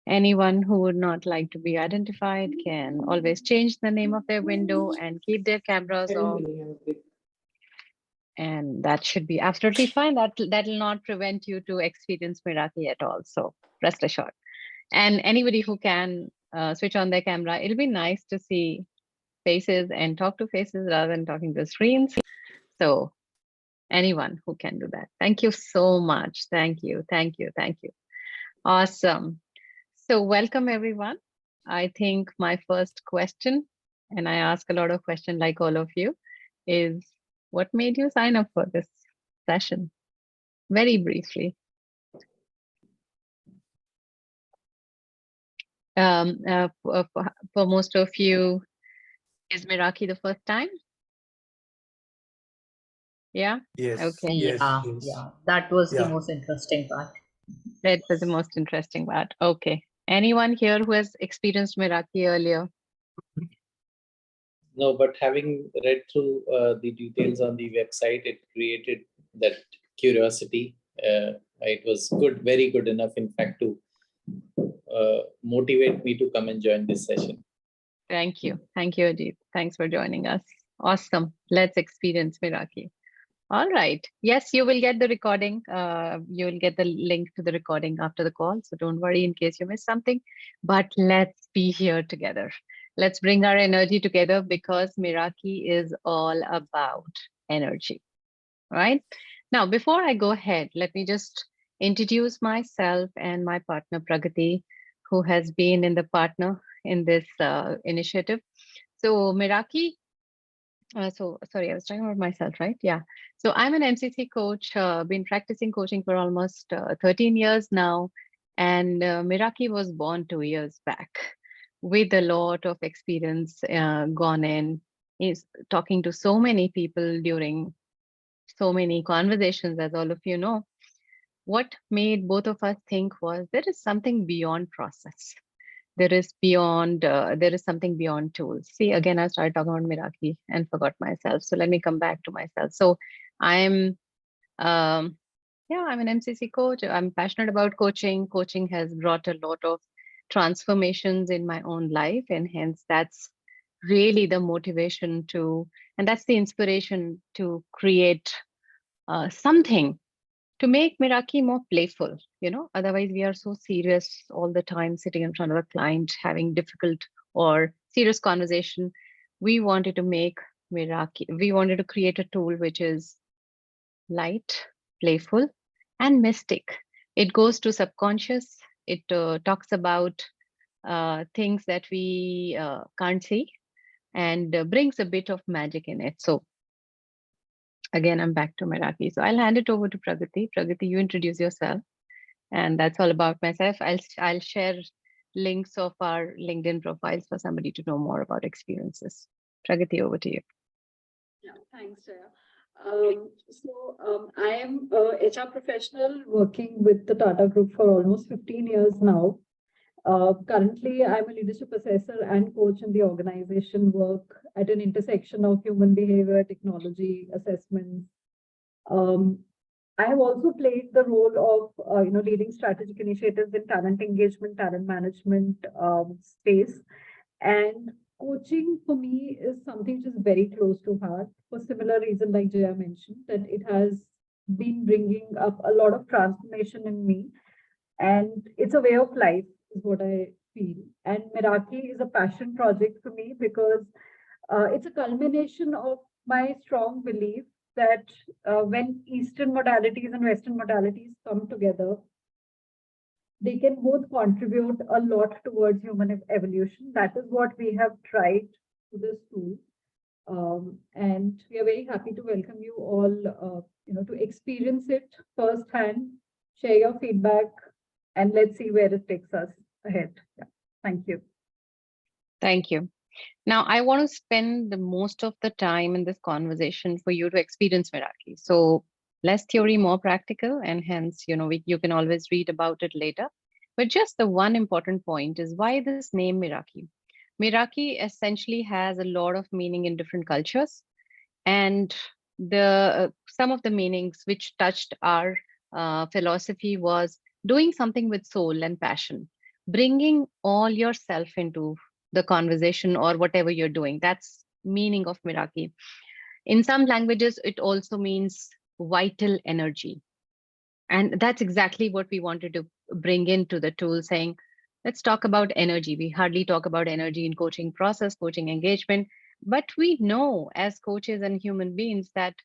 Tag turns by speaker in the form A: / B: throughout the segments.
A: Anyone who would not like to be identified can always change the name of their window and keep their cameras off. And that should be absolutely fine. That will not prevent you to experience MERAKI at all. So rest assured. And anybody who can switch on their camera, it'll be nice to see faces and talk to faces rather than talking to screens. So anyone who can do that. Thank you so much. Thank you. Thank you. Thank you. Awesome. So welcome everyone. I think my first question, and I ask a lot of questions like all of you, is what made you sign up for this session? Very briefly. For most of you, is MERAKI the first time? Yeah?
B: Yes.
A: Okay.
C: Yeah. That was the most interesting part.
A: That was the most interesting part. Okay. Anyone here who has experienced MERAKI earlier?
D: No, but having read through the details on the website, it created that curiosity. It was good, very good enough, in fact, to motivate me to come and join this session.
A: Thank you. Thank you, Ajit. Thanks for joining us. Awesome. Let's experience MERAKI. All right. Yes, you will get the recording. You will get the link to the recording after the call. So don't worry in case you miss something. But let's be here together. Let's bring our energy together because MERAKI is all about energy. Right? Now, before I go ahead, let me just introduce myself and my partner Pragati, who has been in the partner in this initiative. So MERAKI. Sorry, I was talking about myself, right? Yeah. So I'm an MCC coach, been practicing coaching for almost 13 years now. And MERAKI was born 2 years back with a lot of experience gone in. Is talking to so many people during so many conversations, as all of you know. What made both of us think was there is something beyond process. There is something beyond tools. See, again, I started talking about MERAKI and forgot myself. So let me come back to myself. So I'm, I'm an MCC coach. I'm passionate about coaching. Coaching has brought a lot of transformations in my own life. And hence that's really the motivation and that's the inspiration to create something to make MERAKI more playful, otherwise we are so serious all the time sitting in front of a client having difficult or serious conversation. We wanted to make MERAKI, we wanted to create a tool which is light, playful, and mystic. It goes to subconscious. It talks about things that we can't see and brings a bit of magic in it. So again, I'm back to MERAKI. So I'll hand it over to Pragati. Pragati, you introduce yourself. And that's all about myself. I'll share links of our LinkedIn profiles for somebody to know more about experiences. Pragati, over to you.
E: Yeah, thanks, Jaya. I am a HR professional working with the Tata Group for almost 15 years now. Currently, I'm a leadership assessor and coach in the organization, work at an intersection of human behavior, technology, assessments. I have also played the role of leading strategic initiatives in talent engagement, talent management space, and coaching for me is something which is very close to heart for similar reason like Jaya mentioned, that it has been bringing up a lot of transformation in me, and it's a way of life is what I feel. And MERAKI is a passion project for me because it's a culmination of my strong belief that when Eastern modalities and Western modalities come together, they can both contribute a lot towards human evolution. That is what we have tried to this tool. And we are very happy to welcome you all, to experience it firsthand, share your feedback, and let's see where it takes us ahead. Yeah. Thank you.
A: Thank you. Now, I want to spend the most of the time in this conversation for you to experience MERAKI. So less theory, more practical, and hence, you can always read about it later. But just the one important point is why this name MERAKI. MERAKI essentially has a lot of meaning in different cultures, and some of the meanings which touched our philosophy was doing something with soul and passion, bringing all yourself into the conversation or whatever you're doing. That's meaning of Meraki. In some languages, it also means vital energy. And that's exactly what we wanted to bring into the tool, saying, let's talk about energy. We hardly talk about energy in coaching process, coaching engagement, but we know as coaches and human beings that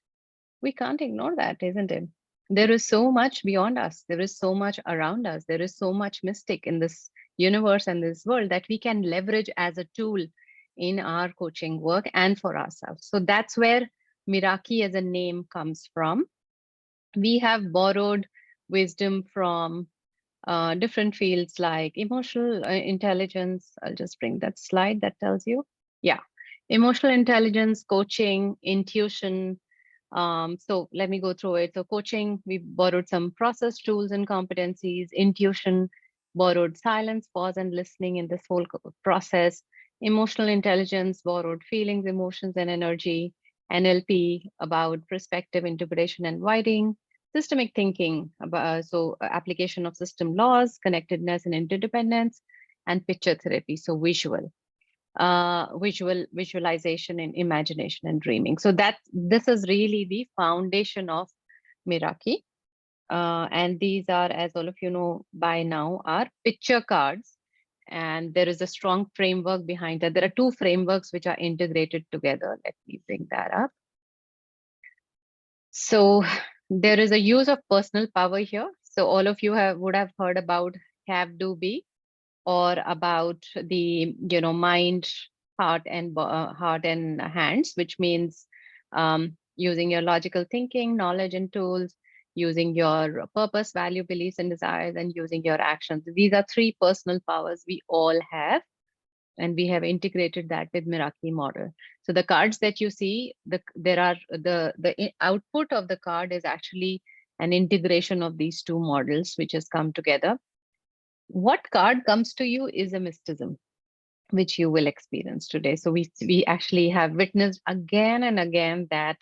A: we can't ignore that, isn't it? There is so much beyond us. There is so much around us. There is so much mystic in this universe and this world that we can leverage as a tool in our coaching work and for ourselves. So that's where Meraki as a name comes from. We have borrowed wisdom from different fields like emotional intelligence. I'll just bring that slide that tells you. Yeah, emotional intelligence, coaching, intuition. So let me go through it. So coaching, we borrowed some process tools and competencies. Intuition, borrowed silence, pause, and listening in this whole process. Emotional intelligence, borrowed feelings, emotions, and energy. NLP, about perspective, interpretation, and wiring. Systemic thinking, about application of system laws, connectedness and interdependence, and picture therapy, so visualization and imagination and dreaming. So this is really the foundation of Meraki. And these are, as all of you know by now, are picture cards. And there is a strong framework behind that. There are two frameworks which are integrated together. Let me bring that up. So there is a use of personal power here. So all of you would have heard about have, do, be, or about the mind, heart, and hands, which means using your logical thinking, knowledge, and tools, using your purpose, value, beliefs, and desires, and using your actions. These are three personal powers we all have, and we have integrated that with Meraki model. So the cards that you see, the output of the card is actually an integration of these two models, which has come together. What card comes to you is a mysticism, which you will experience today. So we actually have witnessed again and again that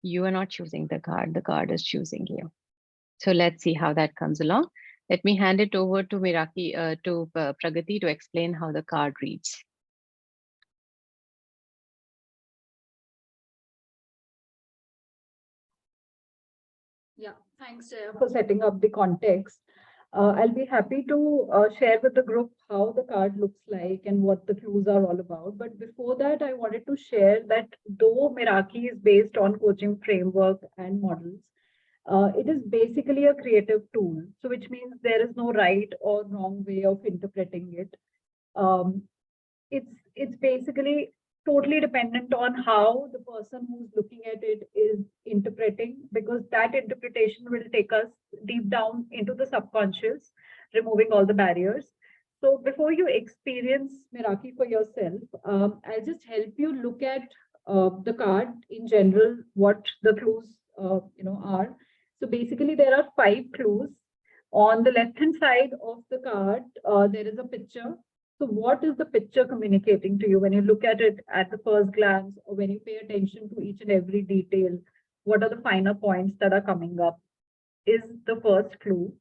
A: you are not choosing the card is choosing you. So let's see how that comes along. Let me hand it over to Pragati to explain how the card reads.
E: Yeah, thanks, Jaya, for setting up the context. I'll be happy to share with the group how the card looks like and what the clues are all about. But before that, I wanted to share that though Meraki is based on coaching framework and models, it is basically a creative tool. So which means there is no right or wrong way of interpreting it. Um, it's basically totally dependent on how the person who's looking at it is interpreting, because that interpretation will take us deep down into the subconscious, removing all the barriers. So before you experience Meraki for yourself, I'll just help you look at the card in general, what the clues are. So basically there are 5 clues. On the left hand side of the card, there is a picture. So what is the picture communicating to you when you look at it at the first glance, or when you pay attention to each and every detail? What are the finer points that are coming up is the first clue.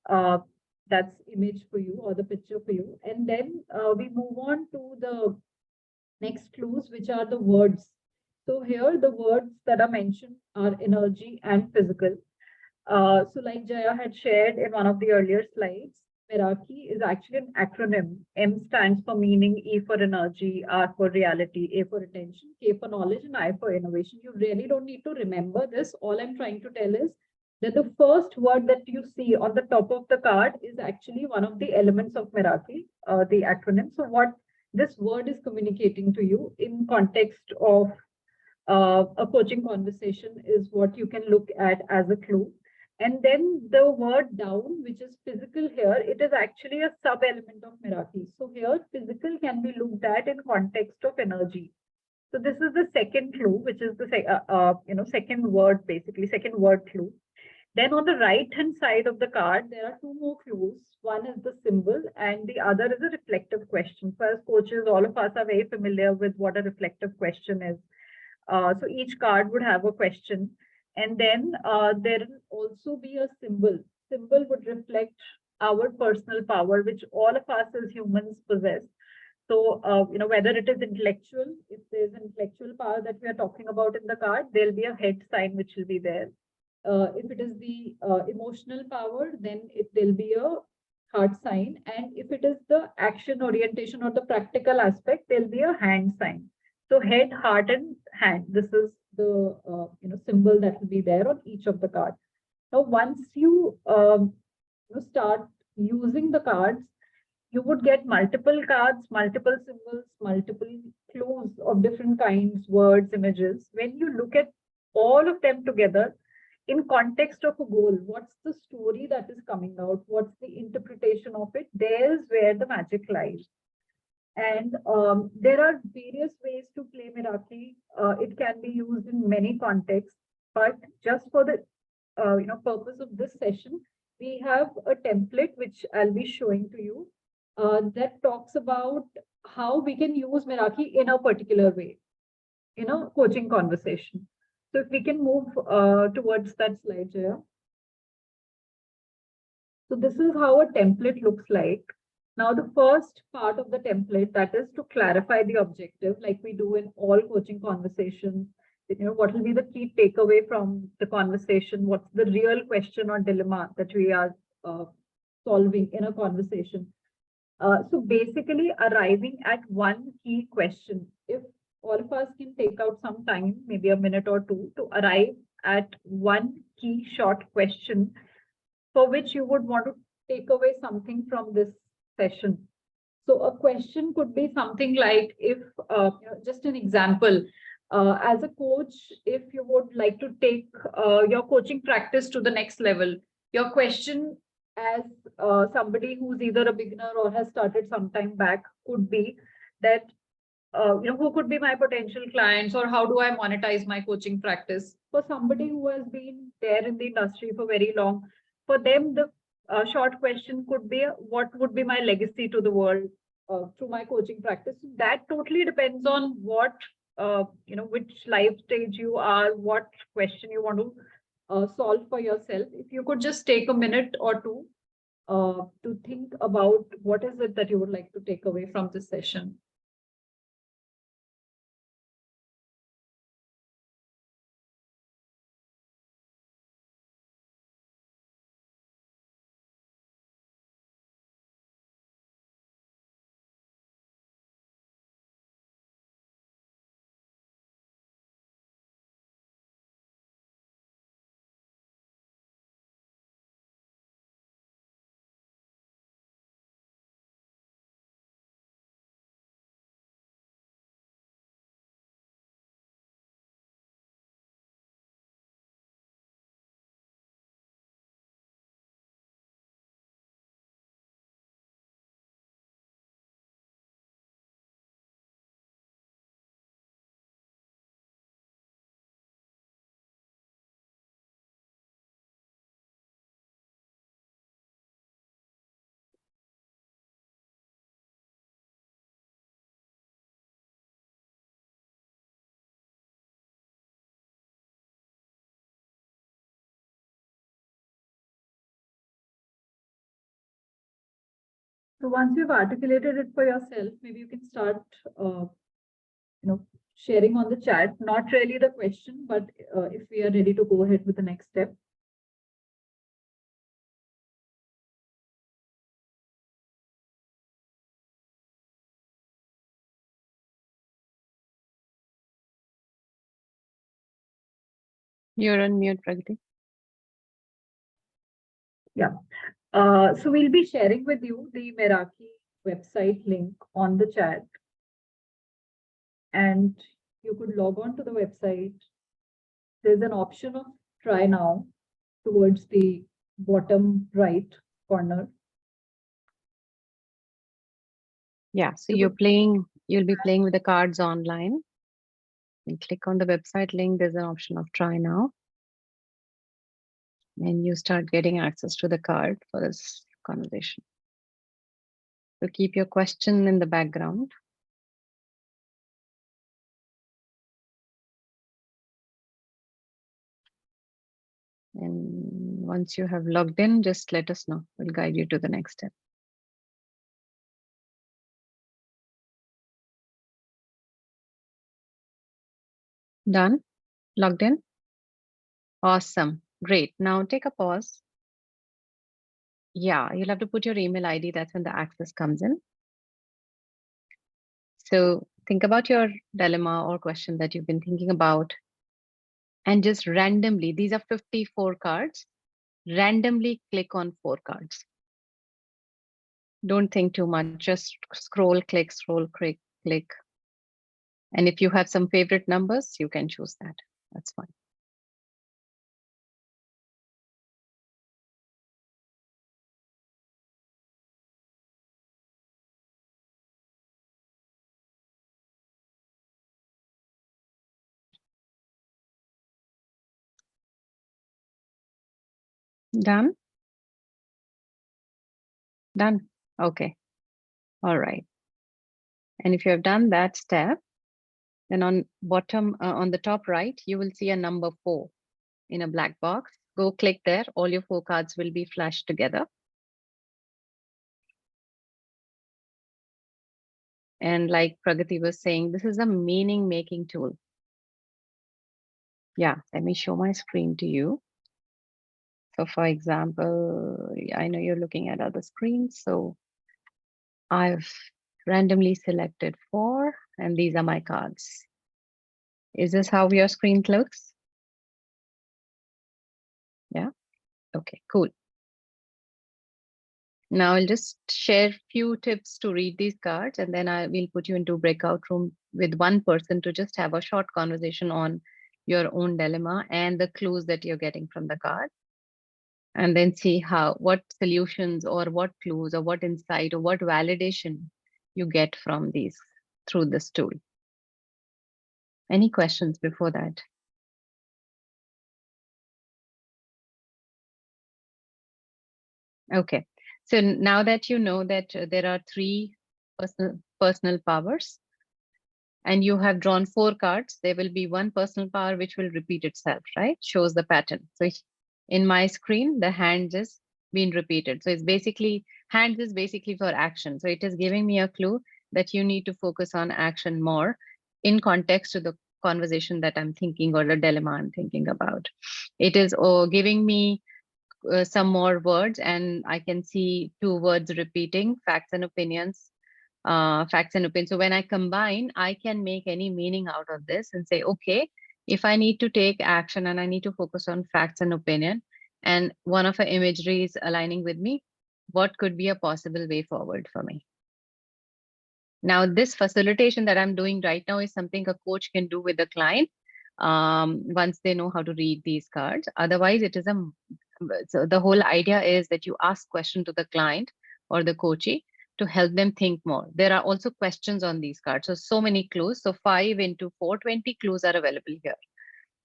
E: That's image for you, or the picture for you. And then we move on to the next clues, which are the words. So here the words that are mentioned are energy and physical. So like Jaya had shared in one of the earlier slides, MERAKI is actually an acronym. M stands for meaning, E for energy, R for reality, A for attention, K for knowledge, and I for innovation. You really don't need to remember this. All I'm trying to tell is that the first word that you see on the top of the card is actually one of the elements of MERAKI, the acronym. So what this word is communicating to you in context of a coaching conversation is what you can look at as a clue. And then the word down, which is physical here, it is actually a sub-element of Meraki. So here physical can be looked at in context of energy. So this is the second clue, which is the second word, basically second word clue. Then on the right hand side of the card, there are 2 more clues. One is the symbol and the other is a reflective question. So as coaches, all of us are very familiar with what a reflective question is. So each card would have a question. And then there will also be a symbol. Symbol would reflect our personal power, which all of us as humans possess. So, whether it is intellectual, if there's intellectual power that we are talking about in the card, there'll be a head sign which will be there. If it is the emotional power, then there'll be a heart sign. And if it is the action orientation or the practical aspect, there'll be a hand sign. So head, heart, and hand. This is the symbol that will be there on each of the cards. Now, once you start using the cards, you would get multiple cards, multiple symbols, multiple clues of different kinds, words, images. When you look at all of them together in context of a goal, what's the story that is coming out? What's the interpretation of it? There's where the magic lies. And there are various ways to play Meraki. It can be used in many contexts, but just for the purpose of this session, we have a template which I'll be showing to you that talks about how we can use Meraki in a particular way in a coaching conversation. So if we can move towards that slide, Jaya. So this is how a template looks like. Now, the first part of the template, that is to clarify the objective, like we do in all coaching conversations. What will be the key takeaway from the conversation? What's the real question or dilemma that we are solving in a conversation? So basically arriving at one key question. If all of us can take out some time, maybe a minute or two, to arrive at one key short question for which you would want to take away something from this session. So a question could be something like, if, just an example, as a coach, if you would like to take your coaching practice to the next level, your question as somebody who's either a beginner or has started some time back could be that, who could be my potential clients, or how do I monetize my coaching practice? For somebody who has been there in the industry for very long, for them, the short question could be, what would be my legacy to the world through my coaching practice? That totally depends on what, which life stage you are, what question you want to solve for yourself. If you could just take a minute or two to think about what is it that you would like to take away from this session. So once you've articulated it for yourself, maybe you can start, sharing on the chat, not really the question, but if we are ready to go ahead with the next step.
A: You're on mute, Pragati.
E: Yeah. So we'll be sharing with you the Meraki website link on the chat. And you could log on to the website. There's an option of try now towards the bottom right corner.
A: Yeah, so you'll be playing with the cards online. And click on the website link. There's an option of try now. And you start getting access to the card for this conversation. So keep your question in the background. And Once you have logged in, just let us know. We'll guide you to the next step. Done? Logged in? Awesome. Great. Now take a pause. Yeah, you'll have to put your email ID. That's when the access comes in. So think about your dilemma or question that you've been thinking about. And just randomly, these are 54 cards, randomly click on 4 cards. Don't think too much, just scroll, click, click. And if you have some favorite numbers, you can choose that. That's fine. Done? Done. Okay. All right. And if you have done that step, then on bottom, on the top right, you will see a number 4 in a black box. Go click there. All your 4 cards will be flashed together. And like Pragati was saying, this is a meaning making tool. Yeah, let me show my screen to you. So for example, I know you're looking at other screens. So I've randomly selected 4 and these are my cards. Is this how your screen looks? Yeah. Okay, cool. Now I'll just share few tips to read these cards and then I will put you into breakout room with one person to just have a short conversation on your own dilemma and the clues that you're getting from the card. And then see what solutions or what clues or what insight or what validation you get from these through this tool. Any questions before that? Okay, so now that you know that there are 3 personal powers and you have drawn 4 cards, there will be one personal power which will repeat itself, right? Shows the pattern. So in my screen, the hands is being repeated. So it's basically, hands is basically for action. So it is giving me a clue that you need to focus on action more in context to the conversation that I'm thinking or the dilemma I'm thinking about. It is giving me some more words and I can see 2 words repeating, facts and opinions. Facts and opinions. So when I combine, I can make any meaning out of this and say, okay, if I need to take action and I need to focus on facts and opinion, and one of the imagery is aligning with me, what could be a possible way forward for me? Now, this facilitation that I'm doing right now is something a coach can do with the client once they know how to read these cards. Otherwise, it is so the whole idea is that you ask question to the client or the coachee to help them think more. There are also questions on these cards. So many clues. So 5 into 420 clues are available here.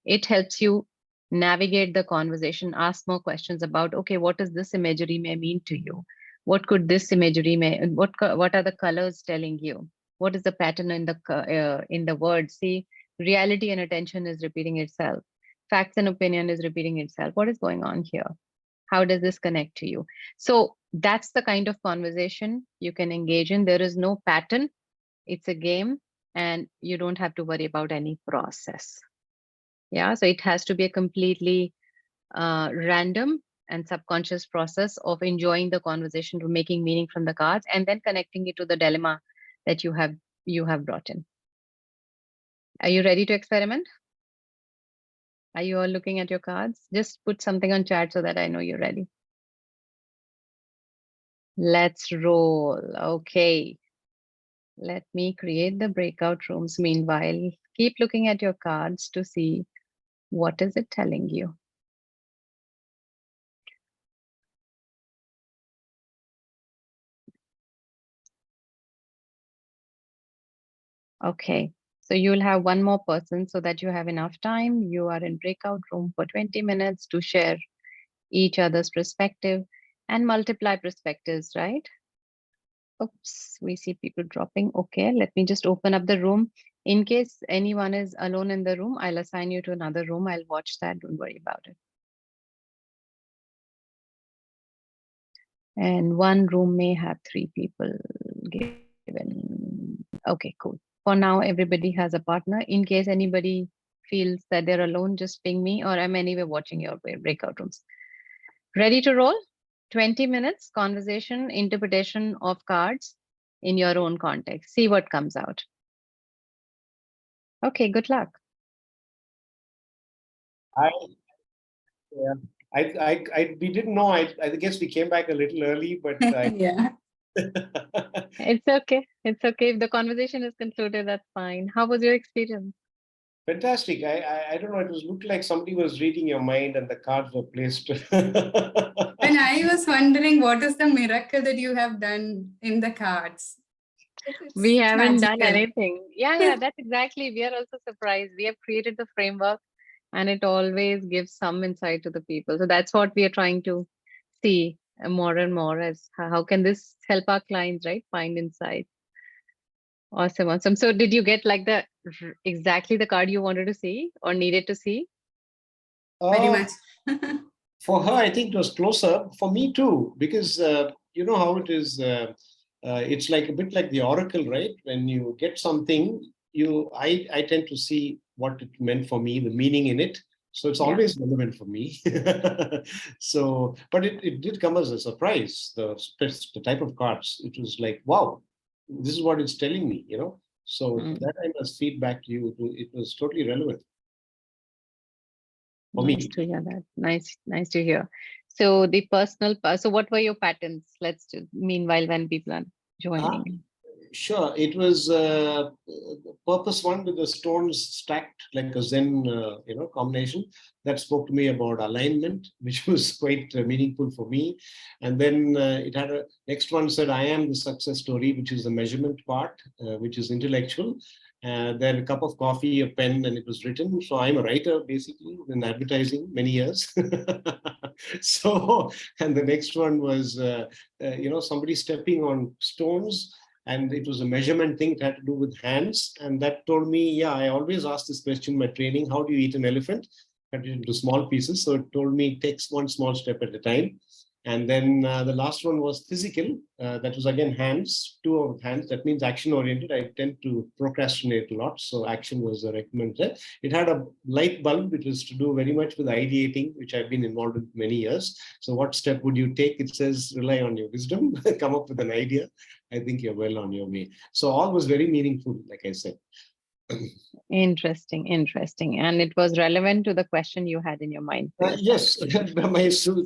A: It helps you navigate the conversation, ask more questions about, okay, what does this imagery may mean to you? What could this imagery what are the colors telling you? What is the pattern in the words? See, reality and attention is repeating itself. Facts and opinion is repeating itself. What is going on here? How does this connect to you? So that's the kind of conversation you can engage in. There is no pattern. It's a game and you don't have to worry about any process. Yeah, so it has to be a completely random and subconscious process of enjoying the conversation, to making meaning from the cards, and then connecting it to the dilemma that you have brought in. Are you ready to experiment? Are you all looking at your cards? Just put something on chat so that I know you're ready. Let's roll. Okay. Let me create the breakout rooms. Meanwhile, keep looking at your cards to see what is it telling you. Okay, so you'll have one more person so that you have enough time. You are in breakout room for 20 minutes to share each other's perspective and multiply perspectives, right? Oops, we see people dropping. Okay, let me just open up the room. In case anyone is alone in the room, I'll assign you to another room. I'll watch that. Don't worry about it. And one room may have 3 people given. Okay, cool. For now, everybody has a partner. In case anybody feels that they're alone, just ping me, or I'm anyway watching your breakout rooms. Ready to roll? 20 minutes conversation, interpretation of cards in your own context. See what comes out. Okay, good luck.
B: We didn't know. I guess we came back a little early, but
F: Yeah.
A: It's okay. It's okay. If the conversation is concluded, that's fine. How was your experience?
B: fantastic. I don't know. It looked like somebody was reading your mind, and the cards were placed.
F: And I was wondering, what is the miracle that you have done in the cards?
A: We
F: It's
A: haven't done
F: magical.
A: anything. Yeah, that's exactly. We are also surprised. We have created the framework and it always gives some insight to the people. So that's what we are trying to see more and more as how can this help our clients, right? Find insights. Awesome, awesome. So did you get like exactly the card you wanted to see or needed to see?
F: Very much.
B: For her, I think it was closer. For me too, because you know how it is. It's like a bit like the oracle, right? When you get something, I tend to see what it meant for me, the meaning in it. So it's always relevant for me. So, but it did come as a surprise. The type of cards. It was like, wow, this is what it's telling me. You know. So that I must feed back to you. It was totally relevant.
A: Nice to hear that. Nice to hear. So the personal, so what were your patterns? Let's do, meanwhile, when people are joining.
B: Sure. It was purpose one with the stones stacked like a Zen, combination that spoke to me about alignment, which was quite meaningful for me. And then it had a next one said, I am the success story, which is the measurement part, which is intellectual. Then a cup of coffee, a pen, and it was written. So I'm a writer, basically, in advertising many years. So, and the next one was, somebody stepping on stones. And it was a measurement thing. It had to do with hands. And that told me, I always ask this question in my training, how do you eat an elephant? Cut it into small pieces. So it told me, takes one small step at a time. And then the last one was physical. That was again hands, 2 of hands. That means action oriented. I tend to procrastinate a lot. So action was recommended. It had a light bulb, which was to do very much with ideating, which I've been involved in many years. So what step would you take? It says, rely on your wisdom, come up with an idea. I think you're well on your way. So all was very meaningful, like I said.
A: Interesting. And it was relevant to the question you had in your mind.
B: Yes, my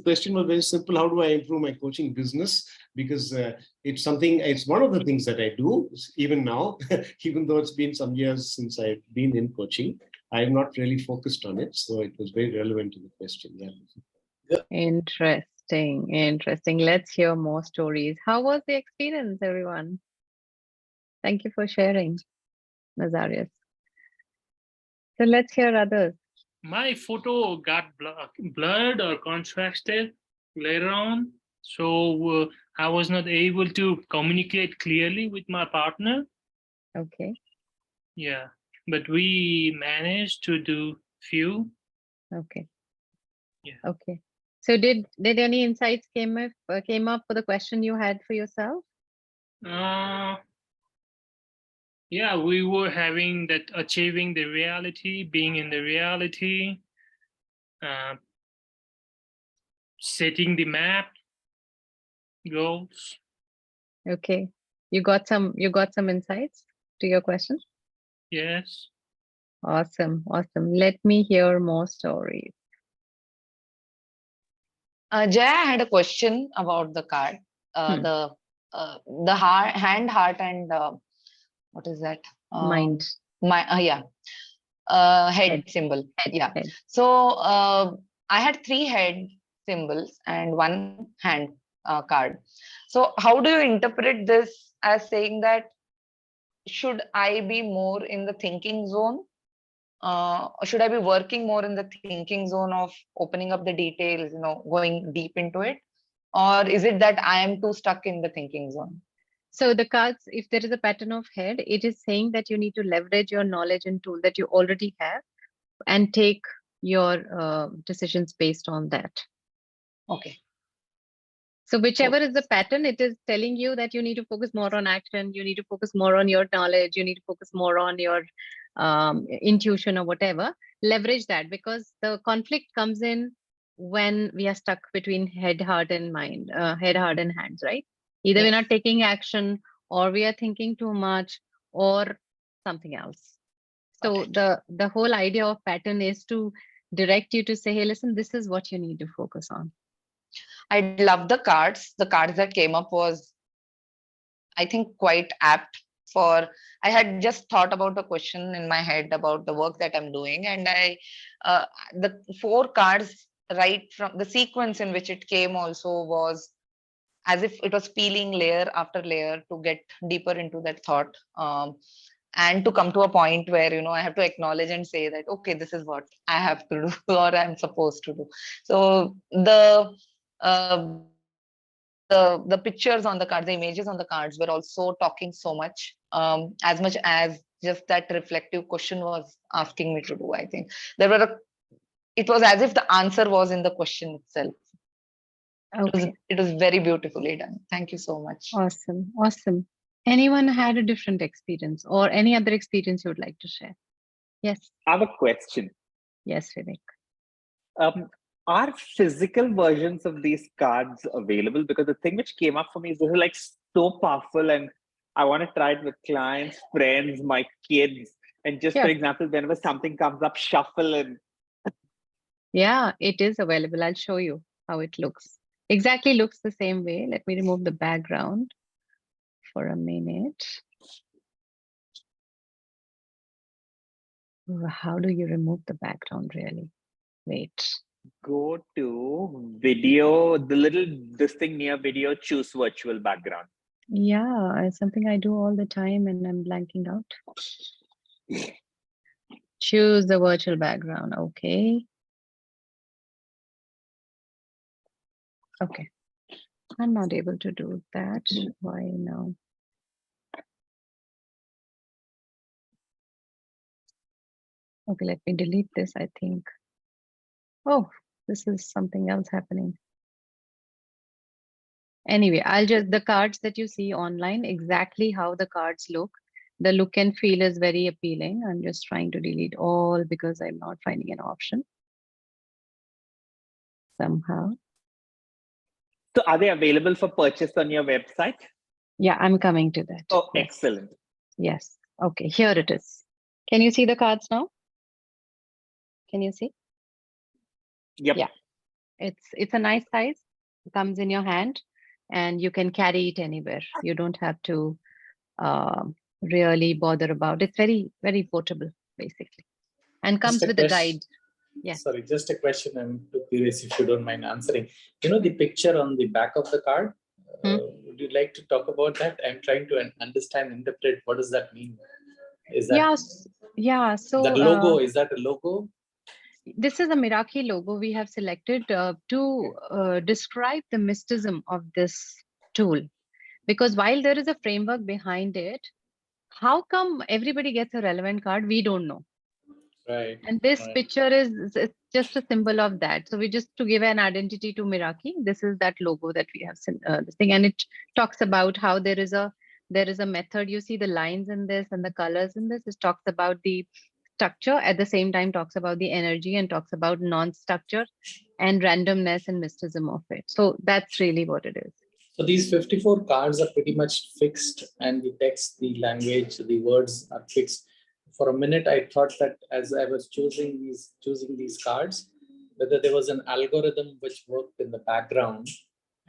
B: question was very simple. How do I improve my coaching business? Because it's one of the things that I do even now, even though it's been some years since I've been in coaching. I'm not really focused on it. So it was very relevant to the question. Yeah.
A: Interesting. Let's hear more stories. How was the experience, everyone? Thank you for sharing, Nazarius. So let's hear others.
G: My photo got blurred or contrasted later on. So I was not able to communicate clearly with my partner.
A: Okay.
G: Yeah, but we managed to do few.
A: Okay.
G: Yeah.
A: Okay. So did any insights came up for the question you had for yourself?
G: Yeah, we were having that achieving the reality, being in the reality, setting the map, goals.
A: Okay. You got some insights to your question?
G: Yes.
A: Awesome. Let me hear more stories.
H: Jaya, I had a question about the card. The hand, heart, and what is that?
A: Mind.
H: Head symbol. Yeah.
A: Head.
H: So I had 3 head symbols and 1 hand card. So how do you interpret this as saying that should I be more in the thinking zone? Or should I be working more in the thinking zone of opening up the details, going deep into it? Or is it that I am too stuck in the thinking zone?
A: So the cards, if there is a pattern of head, it is saying that you need to leverage your knowledge and tool that you already have and take your decisions based on that.
H: Okay.
A: So whichever is the pattern, it is telling you that you need to focus more on action, you need to focus more on your knowledge, you need to focus more on your intuition or whatever. Leverage that, because the conflict comes in when we are stuck between head, heart, and mind, head, heart, and hands, right? Either we're not taking action, or we are thinking too much, or something else. So the whole idea of pattern is to direct you to say, hey, listen, this is what you need to focus on.
H: I love the cards. The cards that came up was, I think, quite apt for, I had just thought about a question in my head about the work that I'm doing. And the 4 cards, right from the sequence in which it came also was as if it was peeling layer after layer to get deeper into that thought. And to come to a point where, I have to acknowledge and say that, okay, this is what I have to do or I'm supposed to do. So the pictures on the cards, the images on the cards were also talking so much, as much as just that reflective question was asking me to do. I think it was as if the answer was in the question itself.
A: Okay.
H: It was very beautifully done. Thank you so much.
A: Awesome. Awesome. Anyone had a different experience or any other experience you would like to share? Yes.
I: I have a question.
A: Yes, Vivek.
I: Are physical versions of these cards available? Because the thing which came up for me is they're like so powerful, and I want to try it with clients, friends, my kids, and just,
A: Sure.
I: for example, whenever something comes up, shuffle and.
A: Yeah, it is available. I'll show you how it looks. Exactly looks the same way. Let me remove the background for a minute. How do you remove the background really? Wait.
I: Go to video, this thing near video, choose virtual background.
A: Yeah, it's something I do all the time and I'm blanking out. Choose the virtual background. Okay. Okay. I'm not able to do that. Why now? Okay, let me delete this, I think. Oh, this is something else happening. Anyway, the cards that you see online, exactly how the cards look. The look and feel is very appealing. I'm just trying to delete all because I'm not finding an option. Somehow.
I: So are they available for purchase on your website?
A: Yeah, I'm coming to that.
I: Oh,
A: Yes.
I: excellent.
A: Yes. Okay, here it is. Can you see the cards now? Can you see?
I: Yep.
A: Yeah. It's a nice size. It comes in your hand and you can carry it anywhere. You don't have to really bother about it. It's very, very portable, basically. And comes with a guide. Yes.
D: Sorry, just a question. I'm too curious if you don't mind answering. The picture on the back of the card, would you like to talk about that? I'm trying to understand, interpret, what does that mean? Is that
A: So
D: that logo, is that a logo?
A: This is a MERAKI logo we have selected to describe the mysticism of this tool. Because while there is a framework behind it, how come everybody gets a relevant card? We don't know.
D: Right.
A: And this picture is just a symbol of that. So we just to give an identity to MERAKI, this is that logo that we have this thing, and it talks about how there is a method. You see the lines in this and the colors in this. It talks about the structure, at the same time talks about the energy and talks about non-structure and randomness and mysticism of it. So that's really what it is.
D: So these 54 cards are pretty much fixed, and the text, the language, the words are fixed. For a minute, I thought that as I was choosing these cards, whether there was an algorithm which worked in the background,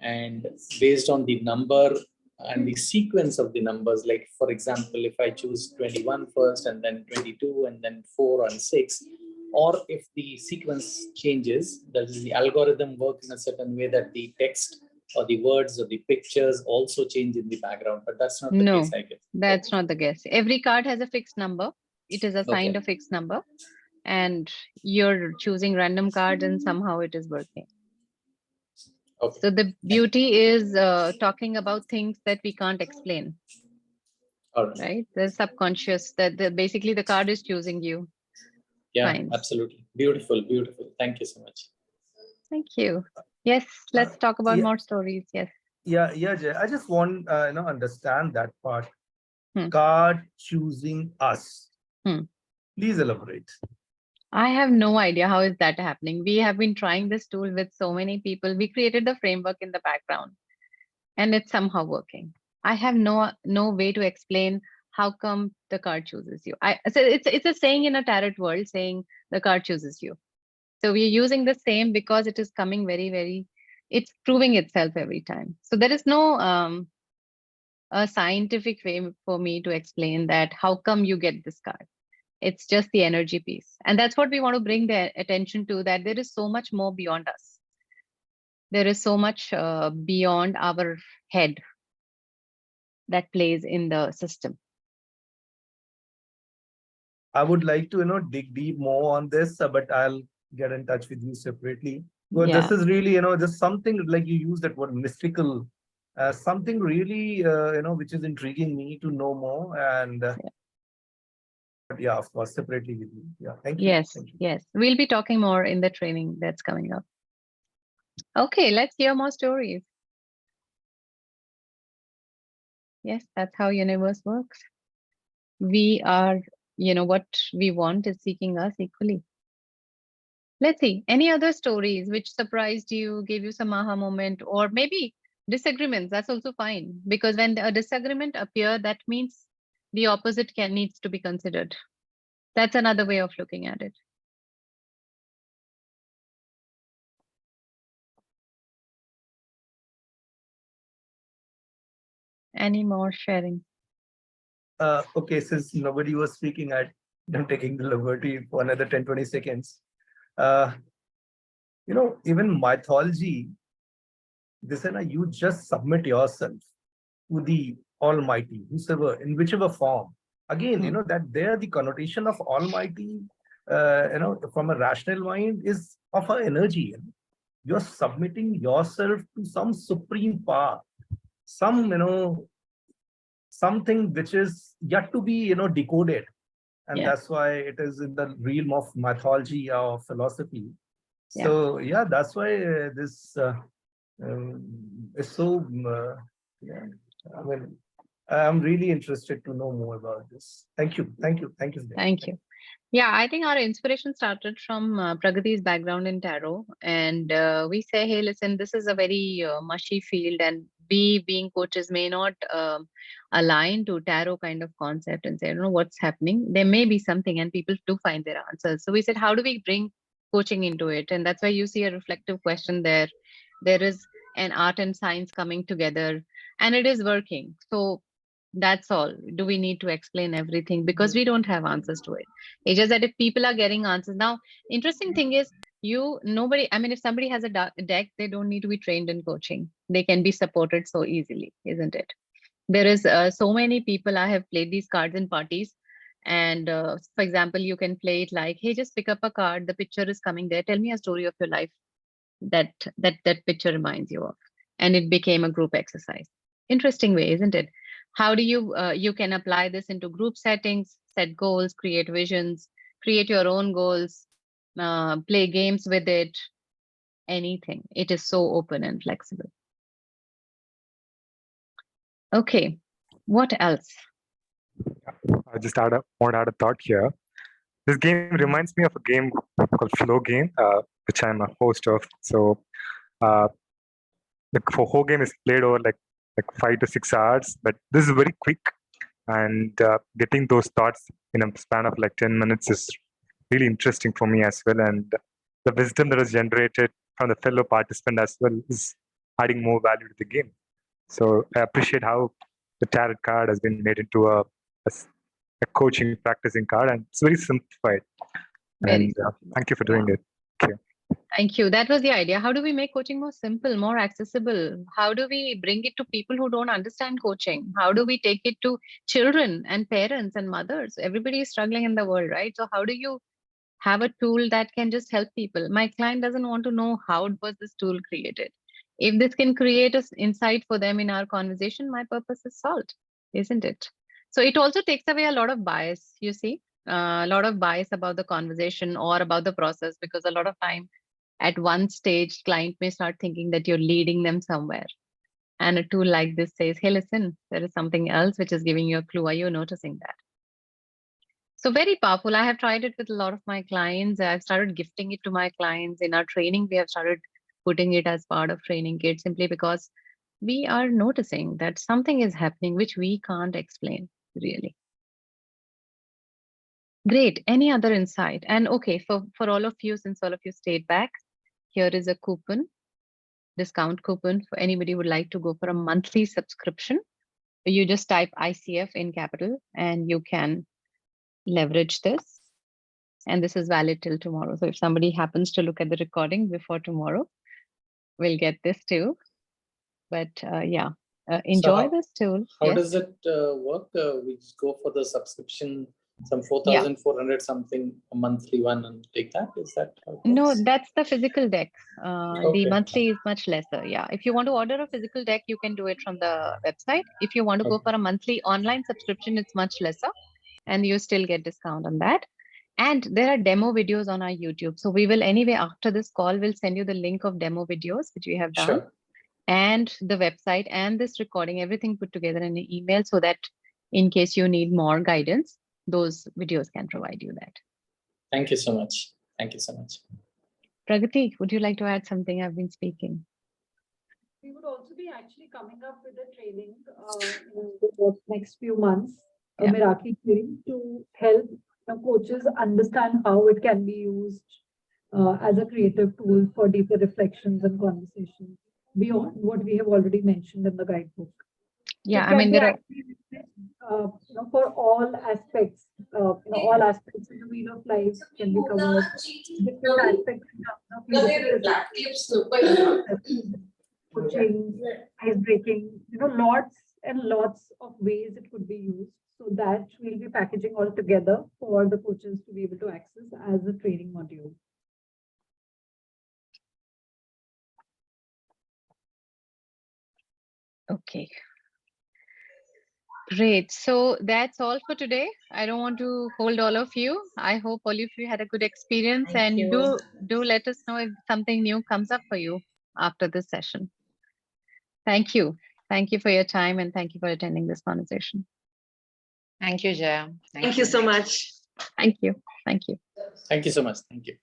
D: and based on the number and the sequence of the numbers, like for example, if I choose 21 first and then 22 and then 4 and 6, or if the sequence changes, that is, the algorithm works in a certain way that the text or the words or the pictures also change in the background, but that's not the case, I guess.
A: That's not the case. Every card has a fixed number. It is assigned a fixed number, and you're choosing random cards and somehow it is working. Okay. So the beauty is talking about things that we can't explain. All right. The subconscious, that basically the card is choosing you.
D: Yeah, absolutely. Beautiful, beautiful. Thank you so much.
A: Thank you. Yes, let's talk about
J: yeah.
A: more stories. Yes.
J: Yeah, Jay. I just want understand that part.
A: Hmm.
J: Card choosing us.
A: Hmm.
J: Please elaborate.
A: I have no idea how is that happening. We have been trying this tool with so many people. We created the framework in the background, and it's somehow working. I have no way to explain how come the card chooses you. So it's a saying in a tarot world saying the card chooses you. So we're using the same because it is coming very, it's proving itself every time. So there is no a scientific way for me to explain that how come you get this card. It's just the energy piece. And that's what we want to bring the attention to, that there is so much more beyond us. There is so much beyond our head that plays in the system.
J: I would like to dig deep more on this, but I'll get in touch with you separately. Well,
A: Yeah.
J: this is really just something like you use that word mystical, something really which is intriguing me to know more. And yeah, of course, separately with you. Yeah, thank you.
A: Yes,
J: Thank you.
A: yes. We'll be talking more in the training that's coming up. Okay, let's hear more stories. Yes, that's how universe works. We are, what we want is seeking us equally. Let's see, any other stories which surprised you, gave you some aha moment, or maybe disagreements, that's also fine. Because when a disagreement appears, that means the opposite needs to be considered. That's another way of looking at it. Any more sharing?
J: Okay, since nobody was speaking, I'm taking the liberty for another 10-20 seconds. Even mythology, you just submit yourself to the Almighty, whosoever, in whichever form. Again, that there the connotation of Almighty, from a rational mind is of an energy. You're submitting yourself to some supreme power, some, something which is yet to be, decoded. And that's why it is in the realm of mythology or philosophy. So yeah, that's why this is so. Yeah, I mean, I'm really interested to know more about this. Thank you, thank you, thank you.
A: Thank you. Yeah, I think our inspiration started from Pragati's background in tarot, and we say, hey, listen, this is a very mushy field, and we being coaches may not align to tarot kind of concept and say, I don't know what's happening. There may be something, and people do find their answers. So we said, how do we bring coaching into it? And that's why you see a reflective question there. There is an art and science coming together, and it is working. So that's all. Do we need to explain everything? Because we don't have answers to it. It's just that if people are getting answers now, interesting thing is if somebody has a deck, they don't need to be trained in coaching. They can be supported so easily, isn't it? There is so many people. I have played these cards in parties, and for example, you can play it like, hey, just pick up a card. The picture is coming there. Tell me a story of your life that picture reminds you of, and it became a group exercise. Interesting way, isn't it? How do you can apply this into group settings, set goals, create visions, create your own goals, play games with it, anything. It is so open and flexible. Okay, what else?
K: I just want to add a thought here. This game reminds me of a game called Flow Game, which I'm a host of. So the whole game is played over like 5 to 6 hours, but this is very quick, and getting those thoughts in a span of like 10 minutes is really interesting for me as well. And the wisdom that is generated from the fellow participant as well is adding more value to the game. So I appreciate how the tarot card has been made into a coaching practicing card, and it's very simplified. And thank you for doing it.
A: Thank you. That was the idea. How do we make coaching more simple, more accessible? How do we bring it to people who don't understand coaching? How do we take it to children and parents and mothers? Everybody is struggling in the world, right? So how do you have a tool that can just help people? My client doesn't want to know how was this tool created. If this can create an insight for them in our conversation, my purpose is solved, isn't it? So it also takes away a lot of bias, you see, a lot of bias about the conversation or about the process, because a lot of time at one stage, client may start thinking that you're leading them somewhere. And a tool like this says, hey, listen, there is something else which is giving you a clue. Are you noticing that? So very powerful. I have tried it with a lot of my clients. I've started gifting it to my clients. In our training, we have started putting it as part of training kit simply because we are noticing that something is happening which we can't explain really. Great. Any other insight? And okay, for all of you, since all of you stayed back, here is a coupon, discount coupon for anybody who would like to go for a monthly subscription. You just type ICF in capital and you can leverage this. And this is valid till tomorrow. So if somebody happens to look at the recording before tomorrow, we'll get this too. But yeah, enjoy this tool.
D: How does it work? We just go for the subscription, some 4,400 something a monthly one, and take that. Is that how it works?
A: No, that's the physical deck. The monthly is much lesser. Yeah, if you want to order a physical deck, you can do it from the website. If you want to go for a monthly online subscription, it's much lesser, and you still get discount on that. And there are demo videos on our YouTube. So we will anyway, after this call, we'll send you the link of demo videos which we have done.
D: Sure.
A: And the website and this recording, everything put together in an email so that in case you need more guidance, those videos can provide you that.
D: Thank you so much. Thank you so much.
A: Pragati, would you like to add something? I've been speaking.
E: We would also be actually coming up with a training in the next few months, a MERAKI training to help coaches understand how it can be used as a creative tool for deeper reflections and conversations beyond what we have already mentioned in the guidebook.
A: Yeah, I mean, there
E: are for all aspects, all aspects in the wheel of life can be covered. Different aspects of coaching, ice breaking, lots and lots of ways it could be used. So that we'll be packaging all together for the coaches to be able to access as a training module.
A: Okay. Great. So that's all for today. I don't want to hold all of you. I hope all of you had a good experience.
C: Thank
A: and
C: you.
A: do let us know if something new comes up for you after this session. Thank you. Thank you for your time and thank you for attending this conversation.
H: Thank you, Jaya.
L: Thank you so much.
A: Thank you. Thank you.
D: Thank you so much. Thank you.